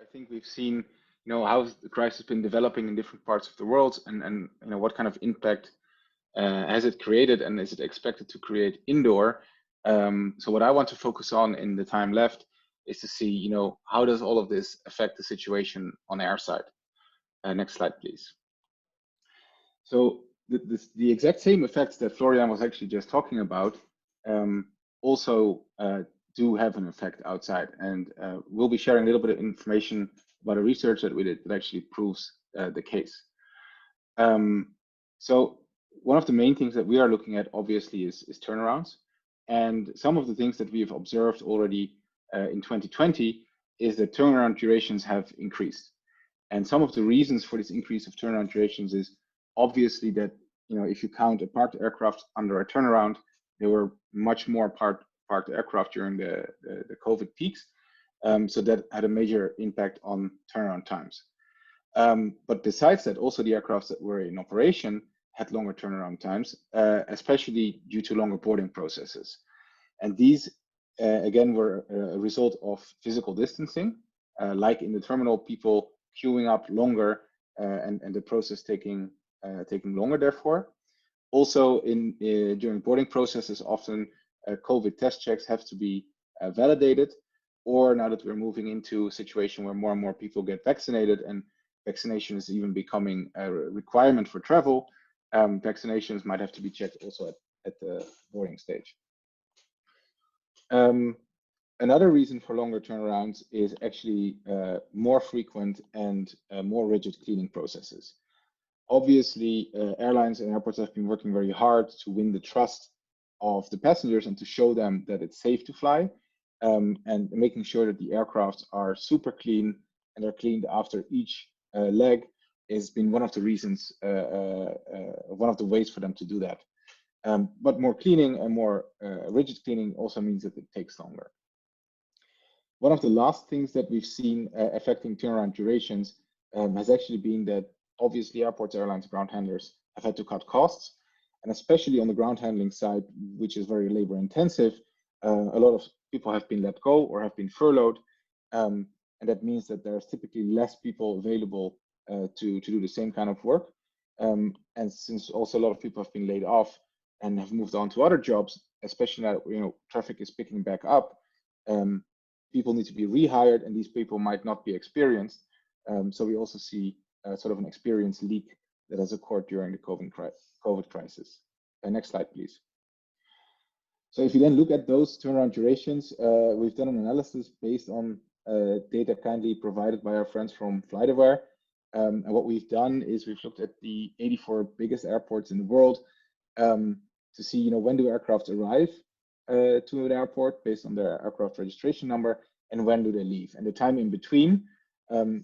I think we've seen, how the crisis has been developing in different parts of the world, and what kind of impact has it created, and is it expected to create indoor. So what I want to focus on in the time left is to see, how does all of this affect the situation on airside. Next slide, please. So the exact same effects that Florian was actually just talking about also do have an effect outside, and we'll be sharing a little bit of information about a research that we did that actually proves the case. So one of the main things that we are looking at, obviously, is turnarounds, and some of the things that we have observed already in 2020 is that turnaround durations have increased. And some of the reasons for this increase of turnaround durations is obviously that, if you count a parked aircraft under a turnaround, there were much more parked aircraft during the COVID peaks. So that had a major impact on turnaround times. But besides that, also the aircraft that were in operation had longer turnaround times, especially due to longer boarding processes. And these, again, were a result of physical distancing, like in the terminal, people queuing up longer and the process taking longer, therefore. Also, during boarding processes, often COVID test checks have to be validated, or now that we're moving into a situation where more and more people get vaccinated and vaccination is even becoming a requirement for travel, vaccinations might have to be checked also at the boarding stage. Another reason for longer turnarounds is actually more frequent and more rigid cleaning processes. Obviously, airlines and airports have been working very hard to win the trust of the passengers and to show them that it's safe to fly, and making sure that the aircraft are super clean and are cleaned after each leg has been one of the reasons, one of the ways for them to do that. But more cleaning and more rigid cleaning also means that it takes longer. One of the last things that we've seen affecting turnaround durations has actually been that obviously airports, airlines, ground handlers have had to cut costs, and especially on the ground handling side, which is very labor intensive, a lot of people have been let go or have been furloughed, and that means that there's typically less people available to do the same kind of work. And since also a lot of people have been laid off and have moved on to other jobs, especially now traffic is picking back up, people need to be rehired, and these people might not be experienced. So we also see sort of an experience leak that has occurred during the COVID crisis. Next slide, please. So if you then look at those turnaround durations, we've done an analysis based on data kindly provided by our friends from FlightAware. And what we've done is we've looked at the 84 biggest airports in the world to see, when do aircraft arrive to an airport based on their aircraft registration number, and when do they leave. And the time in between,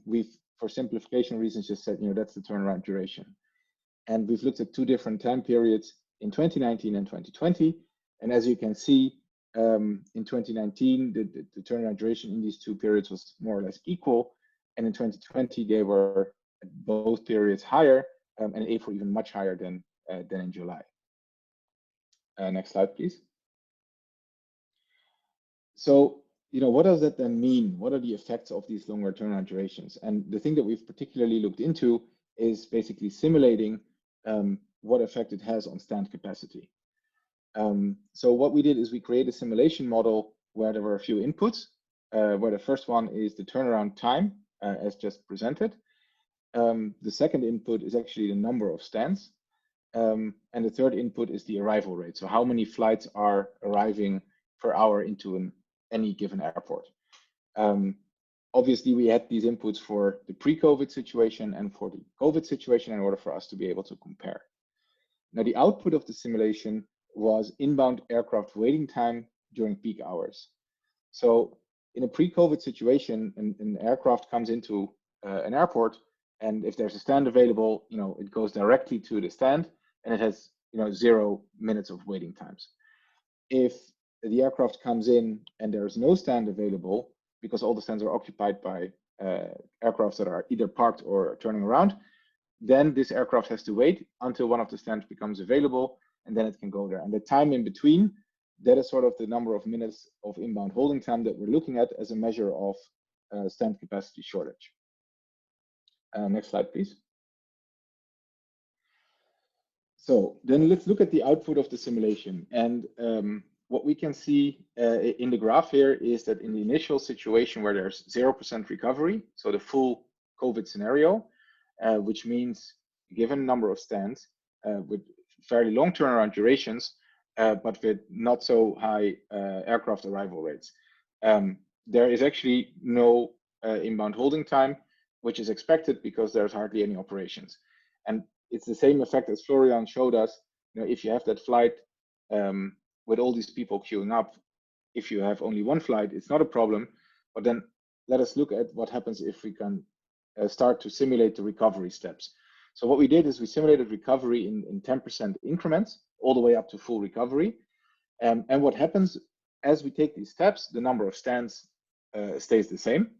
we've, for simplification reasons, just said, that's the turnaround duration. And we've looked at two different time periods in 2019 and 2020. And as you can see, in 2019, the turnaround duration in these two periods was more or less equal. And in 2020, they were at both periods higher, and in April even much higher than in July. Next slide, please. So, what does that then mean? What are the effects of these longer turnaround durations? And the thing that we've particularly looked into is basically simulating what effect it has on stand capacity. So what we did is we created a simulation model where there were a few inputs, where the first one is the turnaround time, as just presented. The second input is actually the number of stands. And the third input is the arrival rate. So how many flights are arriving per hour into any given airport. Obviously, we had these inputs for the pre-COVID situation and for the COVID situation in order for us to be able to compare. Now, the output of the simulation was inbound aircraft waiting time during peak hours. So in a pre-COVID situation, an aircraft comes into an airport, and if there's a stand available, it goes directly to the stand, and it has 0 minutes of waiting times. If the aircraft comes in and there's no stand available because all the stands are occupied by aircraft that are either parked or turning around, then this aircraft has to wait until one of the stands becomes available, and then it can go there. And the time in between, that is sort of the number of minutes of inbound holding time that we're looking at as a measure of stand capacity shortage. Next slide, please. So then let's look at the output of the simulation. And what we can see in the graph here is that in the initial situation where there's 0% recovery, so the full COVID scenario, which means given number of stands with fairly long turnaround durations, but with not so high aircraft arrival rates. There is actually no inbound holding time, which is expected because there's hardly any operations. And it's the same effect as Florian showed us. You know, if you have that flight with all these people queuing up, if you have only one flight, it's not a problem. But then let us look at what happens if we can start to simulate the recovery steps. So what we did is we simulated recovery in 10% increments, all the way up to full recovery. And what happens as we take these steps, the number of stands stays the same.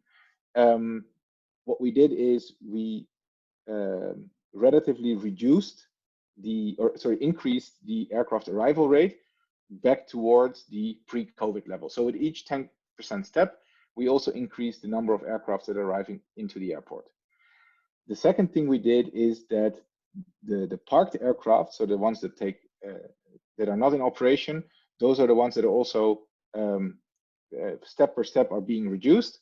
What we did is we relatively increased the aircraft arrival rate back towards the pre-COVID level. So with each 10% step, we also increased the number of aircraft that are arriving into the airport. The second thing we did is that the parked aircraft, so the ones that that are not in operation, those are the ones that are also step per step are being reduced.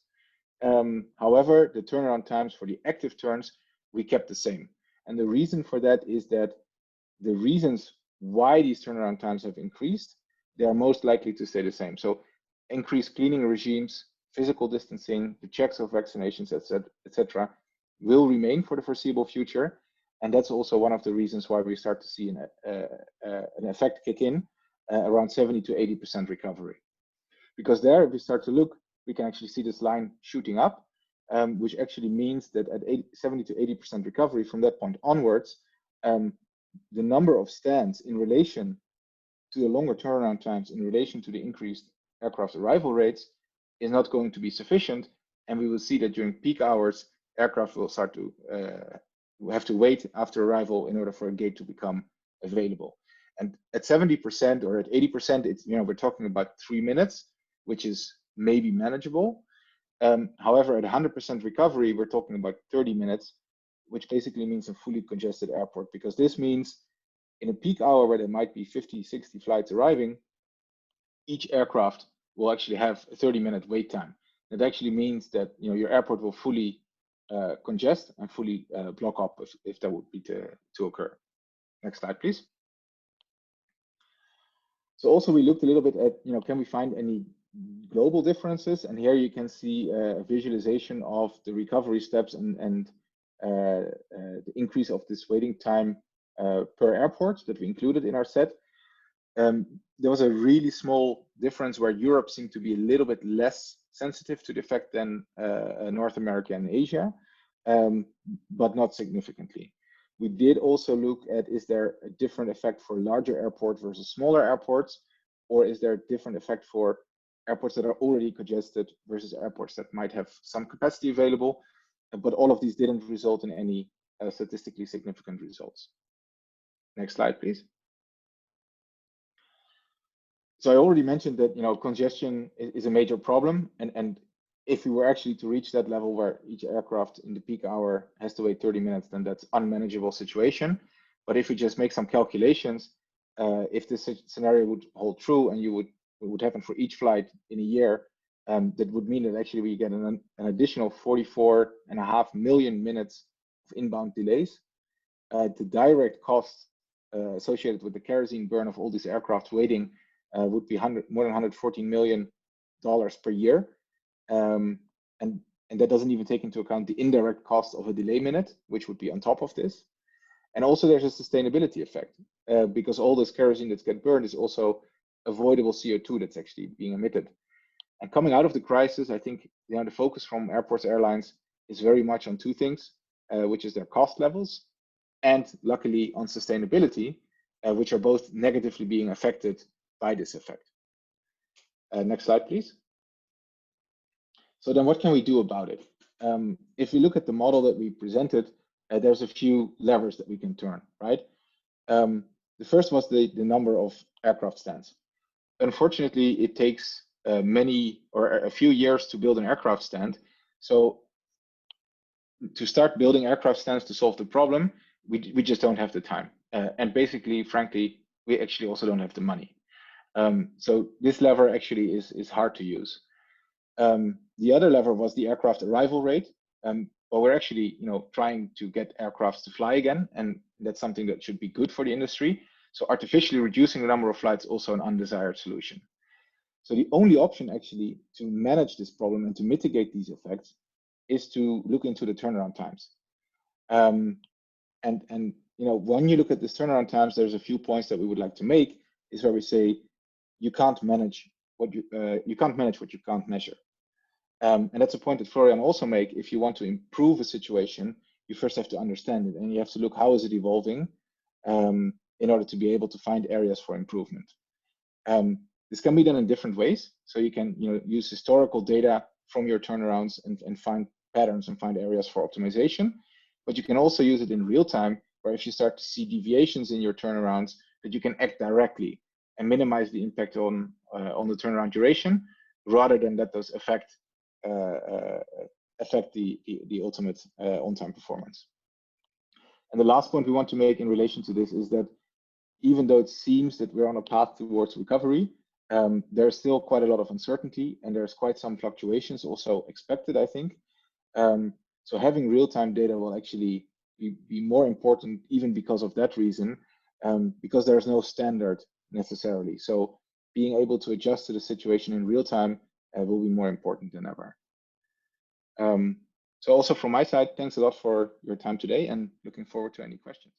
However, the turnaround times for the active turns, we kept the same. And the reason for that is that the reasons why these turnaround times have increased, they are most likely to stay the same. So increased cleaning regimes, physical distancing, the checks of vaccinations, etc., will remain for the foreseeable future. And that's also one of the reasons why we start to see an effect kick in around 70 to 80% recovery. Because there, if we start to look, we can actually see this line shooting up, which actually means that at 70 to 80% recovery from that point onwards, the number of stands in relation to the longer turnaround times, in relation to the increased aircraft arrival rates, is not going to be sufficient. And we will see that during peak hours, aircraft will start to have to wait after arrival in order for a gate to become available. And at 70% or at 80%, it's, you know, we're talking about 3 minutes, which is maybe manageable. However, at 100% recovery, we're talking about 30 minutes, which basically means a fully congested airport, because this means in a peak hour where there might be 50, 60 flights arriving, each aircraft will actually have a 30-minute wait time. That actually means that, you know, your airport will fully congest and fully block up if that would be to occur. Next slide, please. So also we looked a little bit at, you know, can we find any global differences? And here you can see a visualization of the recovery steps and the increase of this waiting time per airport that we included in our set. There was a really small difference where Europe seemed to be a little bit less sensitive to the effect than North America and Asia, but not significantly. We did also look at, is there a different effect for larger airports versus smaller airports, or is there a different effect for airports that are already congested versus airports that might have some capacity available? But all of these didn't result in any statistically significant results. Next slide, please. So I already mentioned that, you know, congestion is a major problem, and if we were actually to reach that level where each aircraft in the peak hour has to wait 30 minutes, then that's unmanageable situation. But if we just make some calculations, if this scenario would hold true and it would happen for each flight in a year, that would mean that actually we get an additional 44.5 million minutes of inbound delays. The direct costs associated with the kerosene burn of all these aircraft waiting would be more than $114 million per year. And that doesn't even take into account the indirect cost of a delay minute, which would be on top of this. And also there's a sustainability effect because all this kerosene that gets burned is also avoidable CO2 that's actually being emitted. And coming out of the crisis, I think, you know, the focus from airports, airlines is very much on two things, which is their cost levels and luckily on sustainability, which are both negatively being affected by this effect. Next slide, please. So then what can we do about it? If we look at the model that we presented, there's a few levers that we can turn, right? The first was the number of aircraft stands. Unfortunately, it takes a few years to build an aircraft stand. So to start building aircraft standards to solve the problem, we just don't have the time. And basically, frankly, we actually also don't have the money. So this lever actually is hard to use. The other lever was the aircraft arrival rate. But we're actually, trying to get aircrafts to fly again, and that's something that should be good for the industry. So artificially reducing the number of flights is also an undesired solution. So the only option actually to manage this problem and to mitigate these effects is to look into the turnaround times. And when you look at this turnaround times, there's a few points that we would like to make. Is where we say you can't manage what you can't measure. And that's a point that Florian also make. If you want to improve a situation, you first have to understand it, and you have to look how is it evolving in order to be able to find areas for improvement. This can be done in different ways. So you can use historical data from your turnarounds and find patterns and find areas for optimization. But you can also use it in real time, where if you start to see deviations in your turnarounds, that you can act directly and minimize the impact on the turnaround duration, rather than let those affect the ultimate on-time performance. And the last point we want to make in relation to this is that even though it seems that we're on a path towards recovery, there's still quite a lot of uncertainty, and there's quite some fluctuations also expected, I think. So having real-time data will actually be more important, even because of that reason, because there's no standard necessarily. So being able to adjust to the situation in real time will be more important than ever. So also from my side, thanks a lot for your time today, and looking forward to any questions.